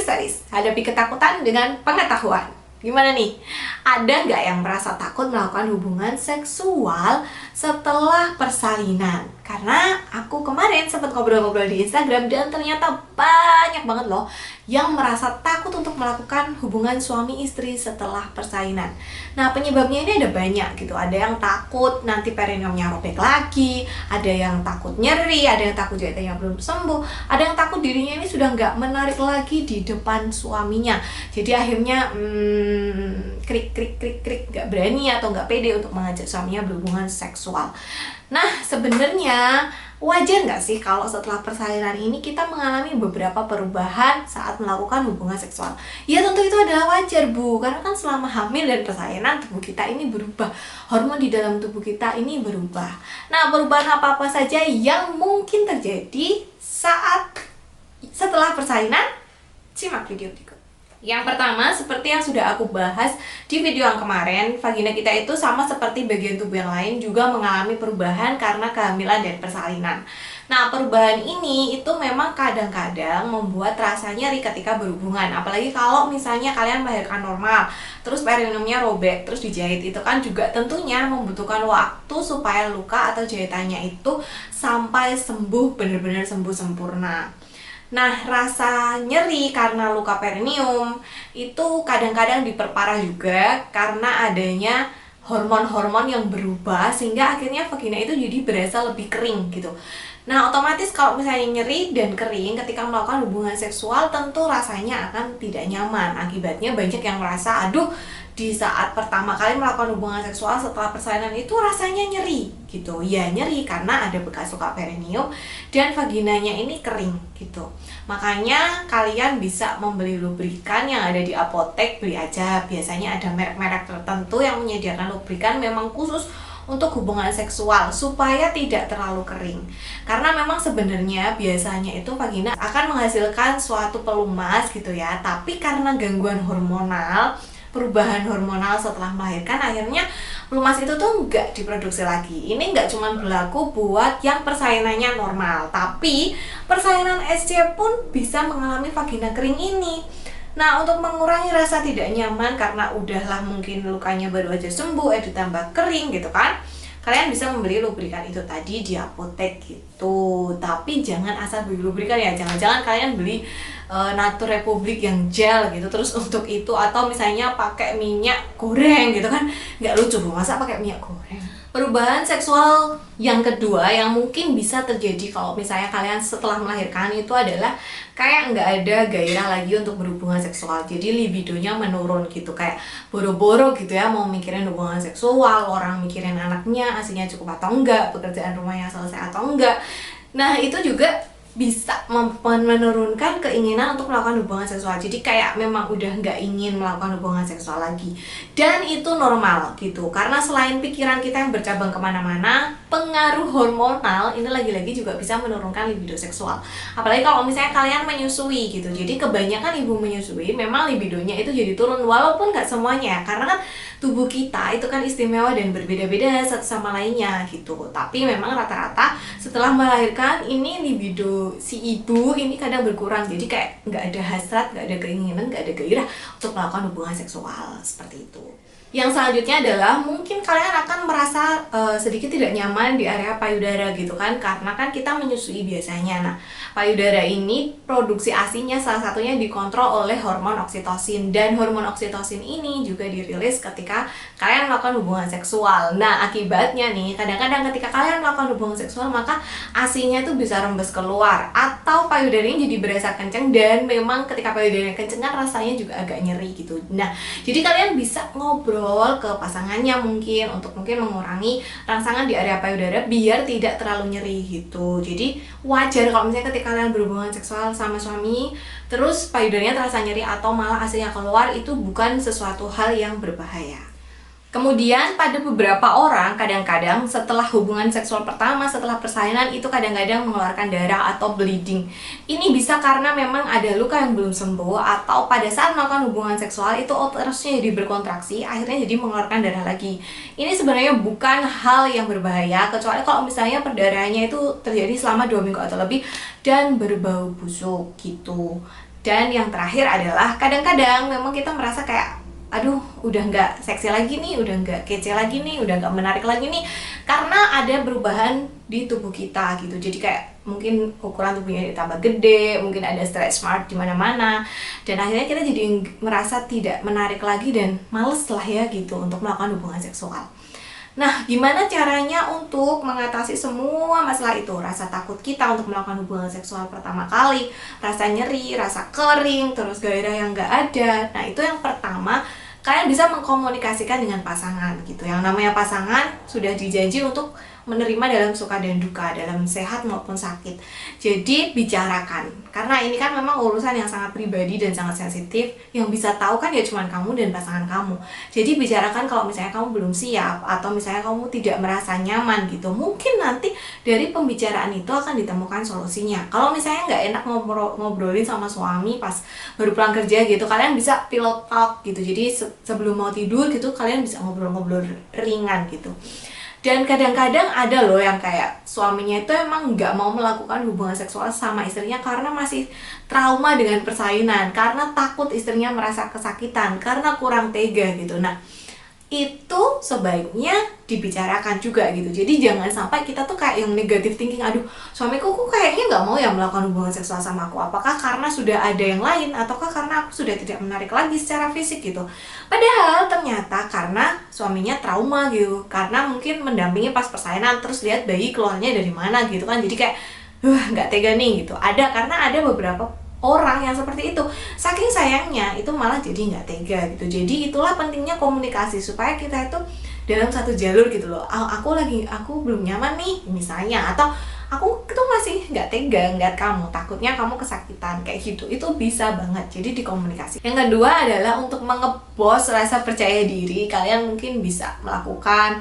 Saris, hadapi ketakutan dengan pengetahuan. Gimana nih? Ada nggak yang merasa takut melakukan hubungan seksual setelah persalinan? Karena aku kemarin sempat ngobrol-ngobrol di Instagram dan ternyata banyak banget loh yang merasa takut untuk melakukan hubungan suami istri setelah persalinan. Nah, penyebabnya ini ada banyak gitu. Ada yang takut nanti perineumnya robek lagi, ada yang takut nyeri, ada yang takut jahitannya belum sembuh, ada yang takut dirinya ini sudah nggak menarik lagi di depan suaminya. Jadi akhirnya krik nggak berani atau nggak pede untuk mengajak suaminya berhubungan seksual. Nah, sebenarnya wajar nggak sih kalau setelah persalinan ini kita mengalami beberapa perubahan saat melakukan hubungan seksual? Ya tentu itu adalah wajar, Bu, karena kan selama hamil dan persalinan tubuh kita ini berubah, hormon di dalam tubuh kita ini berubah. Nah, perubahan apa-apa saja yang mungkin terjadi saat setelah persalinan? Simak video berikut. Yang pertama, seperti yang sudah aku bahas di video yang kemarin, vagina kita itu sama seperti bagian tubuh yang lain juga mengalami perubahan karena kehamilan dan persalinan. Nah, perubahan ini itu memang kadang-kadang membuat rasa nyeri ketika berhubungan. Apalagi kalau misalnya kalian melahirkan normal, terus perineumnya robek, terus dijahit, itu kan juga tentunya membutuhkan waktu supaya luka atau jahitannya itu sampai sembuh, benar-benar sembuh sempurna. Nah, rasa nyeri karena luka perineum itu kadang-kadang diperparah juga karena adanya hormon-hormon yang berubah sehingga akhirnya vagina itu jadi berasa lebih kering gitu. Nah, otomatis kalau misalnya nyeri dan kering ketika melakukan hubungan seksual tentu rasanya akan tidak nyaman. Akibatnya banyak yang merasa, aduh, di saat pertama kali melakukan hubungan seksual setelah persalinan itu rasanya nyeri gitu. Ya, nyeri karena ada bekas luka perineum dan vaginanya ini kering gitu. Makanya kalian bisa membeli lubrikan yang ada di apotek, beli aja. Biasanya ada merek-merek tertentu yang menyediakan lubrikan memang khusus untuk hubungan seksual supaya tidak terlalu kering. Karena memang sebenarnya biasanya itu vagina akan menghasilkan suatu pelumas gitu ya. Tapi karena gangguan hormonal, perubahan hormonal setelah melahirkan, akhirnya pelumas itu tuh nggak diproduksi lagi. Ini nggak cuma berlaku buat yang persalinannya normal, tapi persalinan SC pun bisa mengalami vagina kering ini. Nah, untuk mengurangi rasa tidak nyaman karena udahlah mungkin lukanya baru aja sembuh, ditambah kering gitu kan, kalian bisa membeli lubrikan itu tadi di apotek gitu. Tapi jangan asal beli lubrikan ya, jangan-jangan kalian beli Natur Republik yang gel gitu terus untuk itu, atau misalnya pakai minyak goreng gitu kan, nggak lucu Bu, masa pakai minyak goreng. Perubahan seksual yang kedua yang mungkin bisa terjadi kalau misalnya kalian setelah melahirkan itu adalah kayak nggak ada gairah lagi untuk berhubungan seksual. Jadi libidonya menurun gitu, kayak boro-boro gitu ya mau mikirin hubungan seksual, orang mikirin anaknya aslinya cukup atau enggak, pekerjaan rumahnya selesai atau enggak. Nah, itu juga bisa menurunkan keinginan untuk melakukan hubungan seksual. Jadi kayak memang udah nggak ingin melakukan hubungan seksual lagi. Dan itu normal gitu, karena selain pikiran kita yang bercabang kemana-mana, pengaruh hormonal ini lagi-lagi juga bisa menurunkan libido seksual. Apalagi kalau misalnya kalian menyusui gitu. Jadi kebanyakan ibu menyusui memang libidonya itu jadi turun, walaupun nggak semuanya, karena kan tubuh kita itu kan istimewa dan berbeda-beda satu sama lainnya gitu. Tapi memang rata-rata setelah melahirkan ini libido si ibu ini kadang berkurang. Jadi kayak nggak ada hasrat, nggak ada keinginan, nggak ada gairah untuk melakukan hubungan seksual seperti itu. Yang selanjutnya adalah mungkin kalian akan merasa sedikit tidak nyaman di area payudara gitu kan, karena kan kita menyusui biasanya. Nah, payudara ini produksi ASI-nya salah satunya dikontrol oleh hormon oksitosin, dan hormon oksitosin ini juga dirilis ketika kalian melakukan hubungan seksual. Nah, akibatnya nih kadang-kadang ketika kalian melakukan hubungan seksual maka ASI-nya itu bisa rembes keluar atau payudaranya jadi berasa kenceng, dan memang ketika payudaranya kenceng kan rasanya juga agak nyeri gitu. Nah, jadi kalian bisa ngobrol ke pasangannya mungkin untuk mengurangi rangsangan di area payudara biar tidak terlalu nyeri gitu. Jadi wajar kalau misalnya ketika kalian berhubungan seksual sama suami terus payudaranya terasa nyeri atau malah ASI-nya keluar, itu bukan sesuatu hal yang berbahaya. Kemudian pada beberapa orang kadang-kadang setelah hubungan seksual pertama, setelah persalinan itu kadang-kadang mengeluarkan darah atau bleeding. Ini bisa karena memang ada luka yang belum sembuh, atau pada saat melakukan hubungan seksual itu uterusnya jadi berkontraksi, akhirnya jadi mengeluarkan darah lagi. Ini sebenarnya bukan hal yang berbahaya, kecuali kalau misalnya perdarahannya itu terjadi selama 2 minggu atau lebih dan berbau busuk gitu. Dan yang terakhir adalah kadang-kadang memang kita merasa kayak aduh udah nggak seksi lagi nih, udah nggak kece lagi nih, udah nggak menarik lagi nih, karena ada perubahan di tubuh kita gitu. Jadi kayak mungkin ukuran tubuhnya ditambah gede, mungkin ada stretch mark di mana-mana, dan akhirnya kita jadi merasa tidak menarik lagi dan males lah ya gitu untuk melakukan hubungan seksual. Nah, gimana caranya untuk mengatasi semua masalah itu? Rasa takut kita untuk melakukan hubungan seksual pertama kali, rasa nyeri, rasa kering, terus gairah yang nggak ada. Nah, itu yang pertama, kalian bisa mengkomunikasikan dengan pasangan gitu. Yang namanya pasangan sudah dijanji untuk menerima dalam suka dan duka, dalam sehat maupun sakit. Jadi bicarakan, karena ini kan memang urusan yang sangat pribadi dan sangat sensitif. Yang bisa tahu kan ya cuma kamu dan pasangan kamu. Jadi bicarakan kalau misalnya kamu belum siap, atau misalnya kamu tidak merasa nyaman gitu. Mungkin nanti dari pembicaraan itu akan ditemukan solusinya. Kalau misalnya nggak enak ngobrolin sama suami pas baru pulang kerja gitu, kalian bisa pillow talk gitu. Jadi sebelum mau tidur gitu, kalian bisa ngobrol-ngobrol ringan gitu. Dan kadang-kadang ada loh yang kayak suaminya itu emang nggak mau melakukan hubungan seksual sama istrinya karena masih trauma dengan persalinan, karena takut istrinya merasa kesakitan, karena kurang tega gitu. Nah, itu sebaiknya dibicarakan juga gitu. Jadi jangan sampai kita tuh kayak yang negatif thinking, aduh suamiku kok kayaknya nggak mau ya melakukan hubungan seksual sama aku, apakah karena sudah ada yang lain, ataukah karena aku sudah tidak menarik lagi secara fisik gitu. Padahal ternyata karena suaminya trauma gitu, karena mungkin mendampingi pas persalinan terus lihat bayi keluarnya dari mana gitu kan, jadi kayak nggak tega nih gitu. Karena ada beberapa orang yang seperti itu, saking sayangnya itu malah jadi nggak tega gitu. Jadi itulah pentingnya komunikasi, supaya kita itu dalam satu jalur gitu loh. Aku belum nyaman nih misalnya, atau aku tuh masih nggak tega ngeliat kamu, takutnya kamu kesakitan kayak gitu. Itu bisa banget, jadi dikomunikasi. Yang kedua adalah untuk mengebos rasa percaya diri. Kalian mungkin bisa melakukan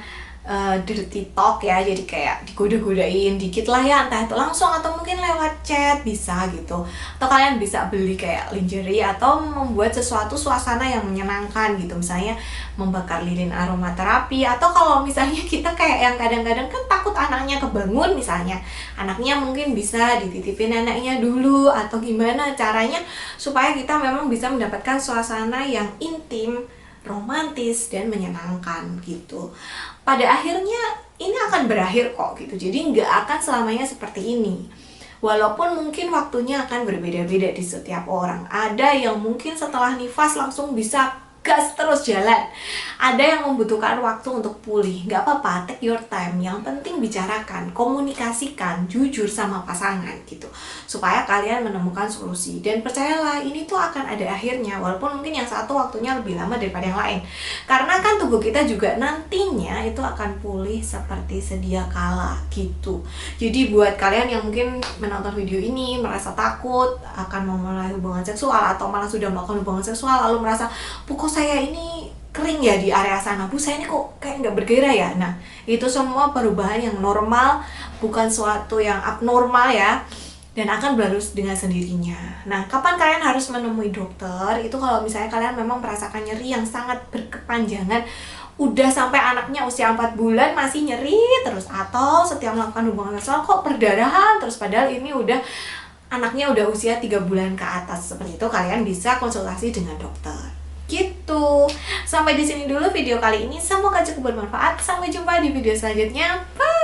dirty talk ya, jadi kayak digoda-godain dikit lah ya, entah itu langsung atau mungkin lewat chat bisa gitu. Atau kalian bisa beli kayak lingerie atau membuat sesuatu suasana yang menyenangkan gitu, misalnya membakar lilin aromaterapi. Atau kalau misalnya kita kayak yang kadang-kadang kan takut anaknya kebangun misalnya, anaknya mungkin bisa dititipin anaknya dulu, atau gimana caranya supaya kita memang bisa mendapatkan suasana yang intim, romantis, dan menyenangkan gitu. Pada akhirnya ini akan berakhir kok gitu, jadi nggak akan selamanya seperti ini. Walaupun mungkin waktunya akan berbeda-beda di setiap orang. Ada yang mungkin setelah nifas langsung bisa gas terus jalan, ada yang membutuhkan waktu untuk pulih. Nggak apa-apa, take your time. Yang penting bicarakan, komunikasikan, jujur sama pasangan gitu, supaya kalian menemukan solusi. Dan percayalah, ini tuh akan ada akhirnya, walaupun mungkin yang satu waktunya lebih lama daripada yang lain. Karena kan tubuh kita juga nantinya itu akan pulih seperti sedia kala gitu. Jadi buat kalian yang mungkin menonton video ini merasa takut akan memulai hubungan seksual, atau malah sudah melakukan hubungan seksual lalu merasa kok saya ini kering ya di area sana, bu saya ini kok kayak nggak bergairah ya. Nah, itu semua perubahan yang normal, bukan suatu yang abnormal ya, dan akan berlalu dengan sendirinya. Nah, kapan kalian harus menemui dokter? Itu kalau misalnya kalian memang merasakan nyeri yang sangat berkepanjangan, udah sampai anaknya usia 4 bulan masih nyeri terus, atau setiap melakukan hubungan seksual kok perdarahan terus, padahal ini udah anaknya udah usia 3 bulan ke atas. Seperti itu kalian bisa konsultasi dengan dokter. Gitu. Sampai di sini dulu video kali ini. Semoga cukup bermanfaat. Sampai jumpa di video selanjutnya. Bye.